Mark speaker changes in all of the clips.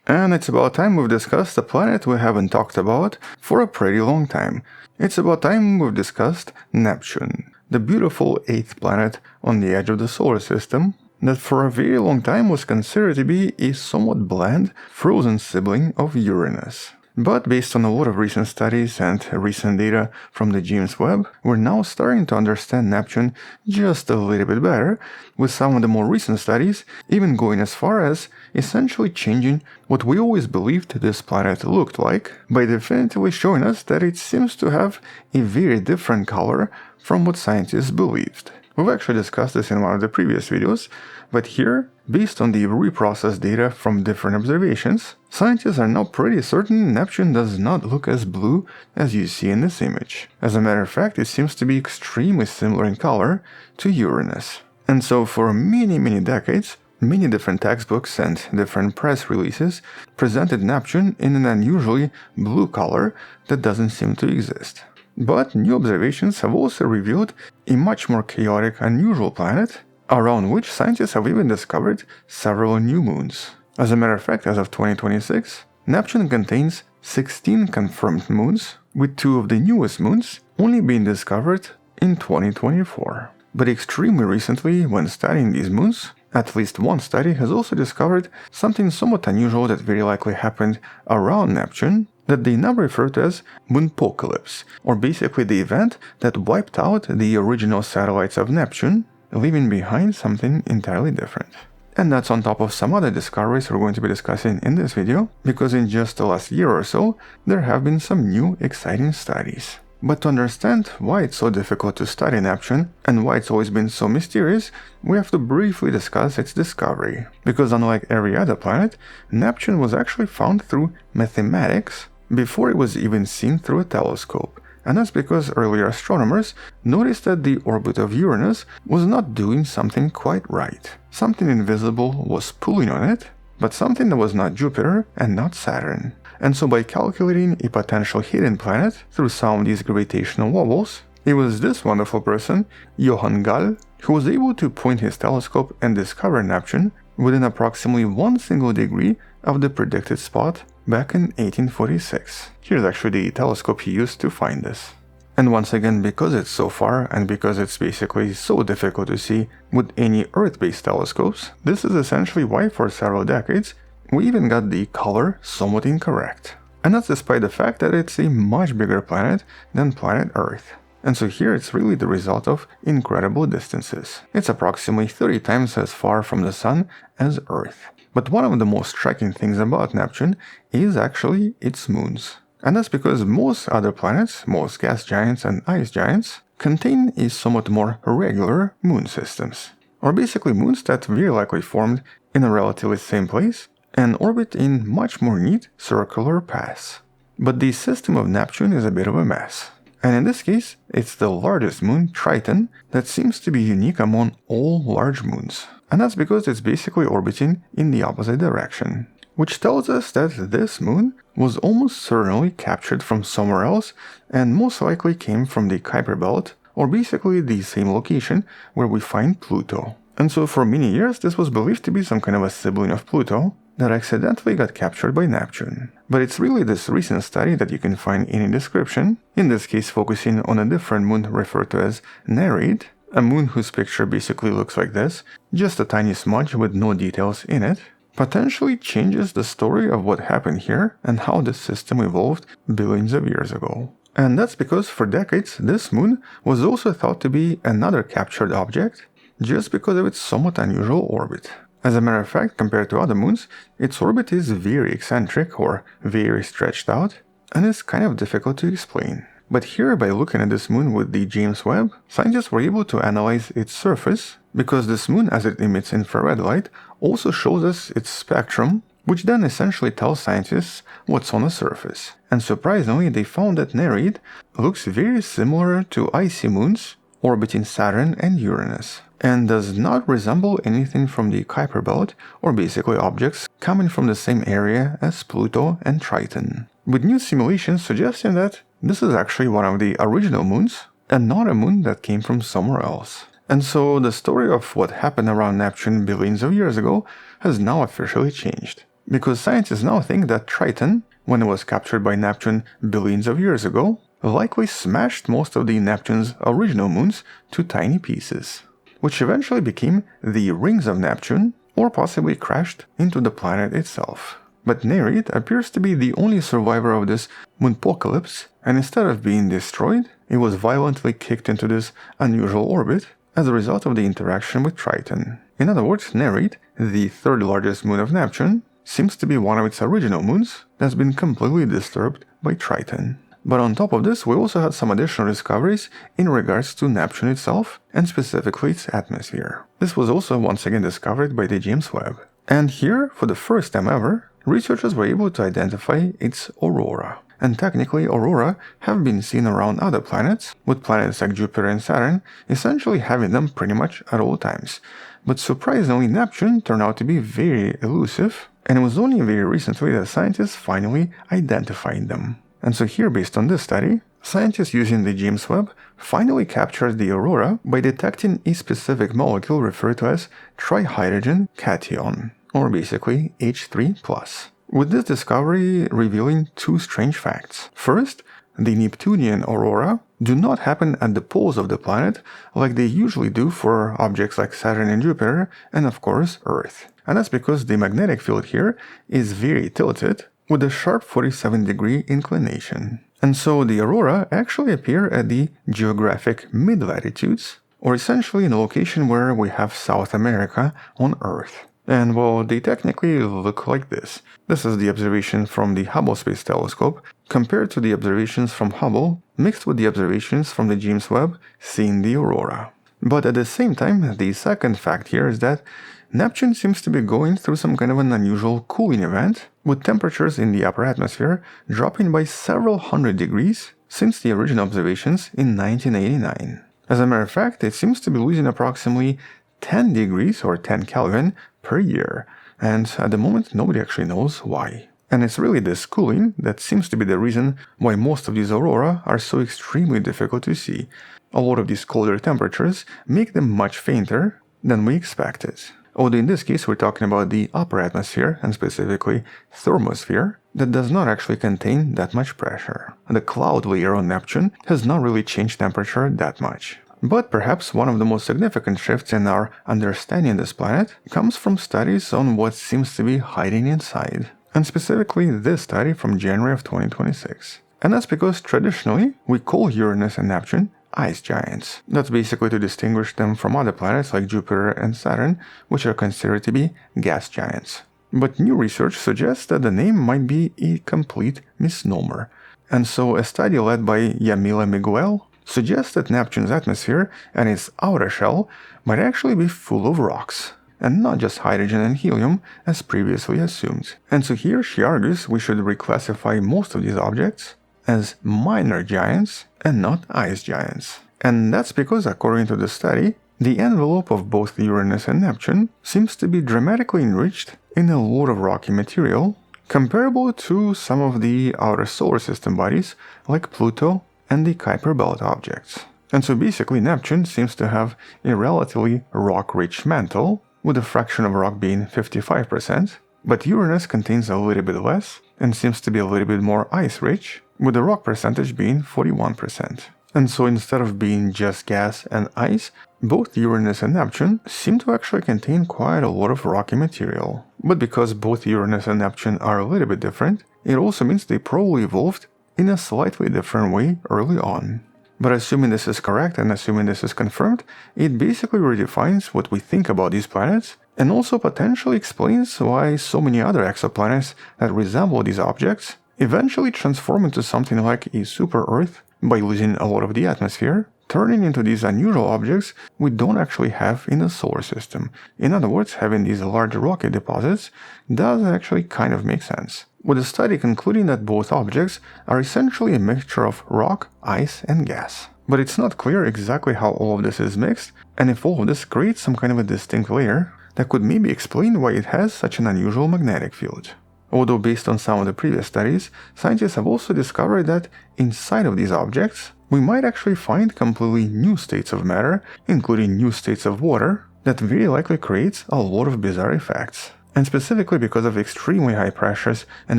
Speaker 1: And it's about time we've discussed a planet we haven't talked about for a pretty long time. It's about time we've discussed Neptune, the beautiful 8th planet on the edge of the solar system that for a very long time was considered to be a somewhat bland, frozen sibling of Uranus. But based on a lot of recent studies and recent data from the James Webb, we're now starting to understand Neptune just a little bit better, with some of the more recent studies even going as far as essentially changing what we always believed this planet looked like, by definitively showing us that it seems to have a very different color from what scientists believed. We've actually discussed this in one of the previous videos, but here, based on the reprocessed data from different observations, scientists are now pretty certain Neptune does not look as blue as you see in this image. As a matter of fact, it seems to be extremely similar in color to Uranus. And so for many decades, many different textbooks and different press releases presented Neptune in an unusually blue color that doesn't seem to exist. But new observations have also revealed a much more chaotic, unusual planet, around which scientists have even discovered several new moons. As a matter of fact, as of 2026, Neptune contains 16 confirmed moons, with 2 of the newest moons only being discovered in 2024. But extremely recently, when studying these moons, at least one study has also discovered something somewhat unusual that very likely happened around Neptune, that they now refer to as moonpocalypse, or basically the event that wiped out the original satellites of Neptune, leaving behind something entirely different. And that's on top of some other discoveries we're going to be discussing in this video, because in just the last year or so, there have been some new exciting studies. But to understand why it's so difficult to study Neptune, and why it's always been so mysterious, we have to briefly discuss its discovery. Because unlike every other planet, Neptune was actually found through mathematics before it was even seen through a telescope. And that's because earlier astronomers noticed that the orbit of Uranus was not doing something quite right. Something invisible was pulling on it, but something that was not Jupiter and not Saturn. And so by calculating a potential hidden planet through some of these gravitational wobbles, it was this wonderful person, Johann Gall, who was able to point his telescope and discover Neptune within approximately 1 single degree of the predicted spot back in 1846. Here's actually the telescope he used to find this. And once again, because it's so far, and because it's basically so difficult to see with any Earth-based telescopes, this is essentially why for several decades we even got the color somewhat incorrect. And that's despite the fact that it's a much bigger planet than planet Earth. And so here it's really the result of incredible distances. It's approximately 30 times as far from the Sun as Earth. But one of the most striking things about Neptune is actually its moons. And that's because most other planets, most gas giants and ice giants, contain a somewhat more regular moon systems. Or basically moons that very likely formed in a relatively same place and orbit in much more neat circular paths. But the system of Neptune is a bit of a mess. And in this case, it's the largest moon, Triton, that seems to be unique among all large moons. And that's because it's basically orbiting in the opposite direction. Which tells us that this moon was almost certainly captured from somewhere else and most likely came from the Kuiper Belt, or basically the same location where we find Pluto. And so for many years this was believed to be some kind of a sibling of Pluto that accidentally got captured by Neptune. But it's really this recent study that you can find in a description, in this case focusing on a different moon referred to as Nereid, a moon whose picture basically looks like this, just a tiny smudge with no details in it, potentially changes the story of what happened here and how the system evolved billions of years ago. And that's because for decades this moon was also thought to be another captured object, just because of its somewhat unusual orbit. As a matter of fact, compared to other moons, its orbit is very eccentric or very stretched out, and is kind of difficult to explain. But here, by looking at this moon with the James Webb, scientists were able to analyze its surface, because this moon, as it emits infrared light, also shows us its spectrum, which then essentially tells scientists what's on the surface. And surprisingly, they found that Nereid looks very similar to icy moons orbiting Saturn and Uranus, and does not resemble anything from the Kuiper Belt, or basically objects coming from the same area as Pluto and Triton, with new simulations suggesting that this is actually one of the original moons, and not a moon that came from somewhere else. And so the story of what happened around Neptune billions of years ago has now officially changed. because scientists now think that Triton, when it was captured by Neptune billions of years ago, likely smashed most of the Neptune's original moons to tiny pieces, which eventually became the rings of Neptune, or possibly crashed into the planet itself. But Nereid appears to be the only survivor of this moonpocalypse, and instead of being destroyed, it was violently kicked into this unusual orbit as a result of the interaction with Triton. In other words, Nereid, the third largest moon of Neptune, seems to be one of its original moons that's been completely disturbed by Triton. But on top of this, we also had some additional discoveries in regards to Neptune itself, and specifically its atmosphere. This was also once again discovered by the James Webb. And here, for the first time ever, researchers were able to identify its aurora. And technically, aurora have been seen around other planets, with planets like Jupiter and Saturn essentially having them pretty much at all times. But surprisingly, Neptune turned out to be very elusive, and it was only very recently that scientists finally identified them. And so here, based on this study, scientists using the James Webb finally captured the aurora by detecting a specific molecule referred to as trihydrogen cation, or basically H3+. With this discovery revealing two strange facts. First, the Neptunian aurora do not happen at the poles of the planet like they usually do for objects like Saturn and Jupiter, and of course Earth. And that's because the magnetic field here is very tilted, with a sharp 47-degree inclination. And so the aurora actually appear at the geographic mid-latitudes, or essentially in a location where we have South America on Earth. And well, they technically look like this. This is the observation from the Hubble Space Telescope compared to the observations from Hubble mixed with the observations from the James Webb seeing the aurora. But at the same time, the second fact here is that Neptune seems to be going through some kind of an unusual cooling event, with temperatures in the upper atmosphere dropping by several hundred degrees since the original observations in 1989. As a matter of fact, it seems to be losing approximately 10 degrees or 10 Kelvin per year, and at the moment nobody actually knows why. And it's really this cooling that seems to be the reason why most of these aurora are so extremely difficult to see. A lot of these colder temperatures make them much fainter than we expected. Although in this case we're talking about the upper atmosphere, and specifically thermosphere, that does not actually contain that much pressure. The cloud layer on Neptune has not really changed temperature that much. But perhaps one of the most significant shifts in our understanding of this planet comes from studies on what seems to be hiding inside. And specifically this study from January of 2026. And that's because traditionally we call Uranus and Neptune ice giants. That's basically to distinguish them from other planets like Jupiter and Saturn, which are considered to be gas giants. But new research suggests that the name might be a complete misnomer. And so a study led by Yamila Miguel suggests that Neptune's atmosphere and its outer shell might actually be full of rocks, and not just hydrogen and helium as previously assumed. And so here she argues we should reclassify most of these objects as minor giants and not ice giants. And that's because, according to the study, the envelope of both Uranus and Neptune seems to be dramatically enriched in a lot of rocky material, comparable to some of the outer solar system bodies like Pluto and the Kuiper Belt objects. And so basically Neptune seems to have a relatively rock-rich mantle, with a fraction of rock being 55%, but Uranus contains a little bit less and seems to be a little bit more ice-rich, with the rock percentage being 41%. And so instead of being just gas and ice, both Uranus and Neptune seem to actually contain quite a lot of rocky material. But because both Uranus and Neptune are a little bit different, it also means they probably evolved in a slightly different way early on. But assuming this is correct and assuming this is confirmed, it basically redefines what we think about these planets, and also potentially explains why so many other exoplanets that resemble these objects eventually transform into something like a super-Earth by losing a lot of the atmosphere, turning into these unusual objects we don't actually have in the solar system. In other words, having these large rocky deposits does actually kind of make sense, with the study concluding that both objects are essentially a mixture of rock, ice, and gas. But it's not clear exactly how all of this is mixed, and if all of this creates some kind of a distinct layer that could maybe explain why it has such an unusual magnetic field. Although based on some of the previous studies, scientists have also discovered that inside of these objects, we might actually find completely new states of matter, including new states of water, that very likely creates a lot of bizarre effects. And specifically because of extremely high pressures and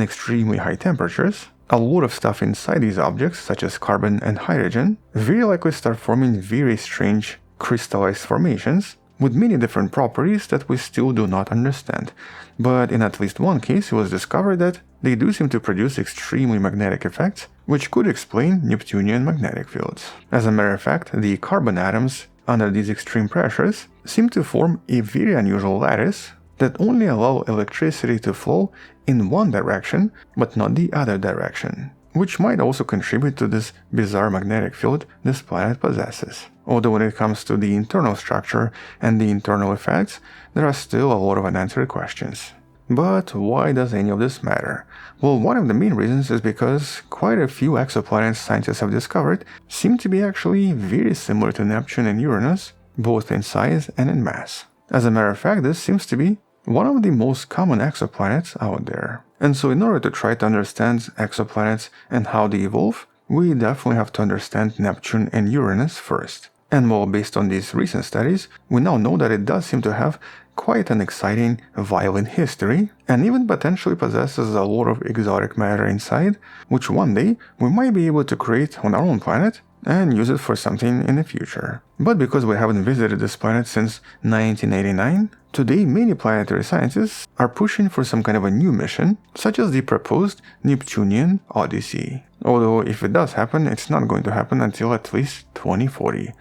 Speaker 1: extremely high temperatures, a lot of stuff inside these objects, such as carbon and hydrogen, very likely start forming very strange crystallized formations with many different properties that we still do not understand. But in at least one case, it was discovered that they do seem to produce extremely magnetic effects, which could explain Neptunian magnetic fields. As a matter of fact, the carbon atoms under these extreme pressures seem to form a very unusual lattice that only allow electricity to flow in one direction, but not the other direction, which might also contribute to this bizarre magnetic field this planet possesses. Although when it comes to the internal structure and the internal effects, there are still a lot of unanswered questions. But why does any of this matter? Well, one of the main reasons is because quite a few exoplanets scientists have discovered seem to be actually very similar to Neptune and Uranus, both in size and in mass. As a matter of fact, this seems to be one of the most common exoplanets out there. And so in order to try to understand exoplanets and how they evolve, we definitely have to understand Neptune and Uranus first. And well, based on these recent studies, we now know that it does seem to have quite an exciting, violent history, and even potentially possesses a lot of exotic matter inside, which one day we might be able to create on our own planet and use it for something in the future. But because we haven't visited this planet since 1989, today many planetary scientists are pushing for some kind of a new mission, such as the proposed Neptunian Odyssey. Although if it does happen, it's not going to happen until at least 2040.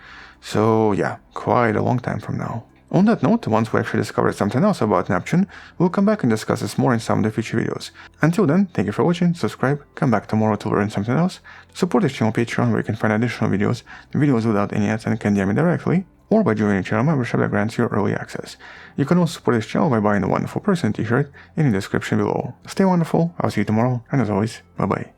Speaker 1: So yeah, quite a long time from now. On that note, once we actually discovered something else about Neptune, we'll come back and discuss this more in some of the future videos. Until then, thank you for watching, subscribe, come back tomorrow to learn something else, support this channel on Patreon where you can find additional videos without any ads and can DM me directly, or by joining the channel membership that grants you early access. You can also support this channel by buying the Wonderful Person t-shirt in the description below. Stay wonderful, I'll see you tomorrow, and as always, bye bye.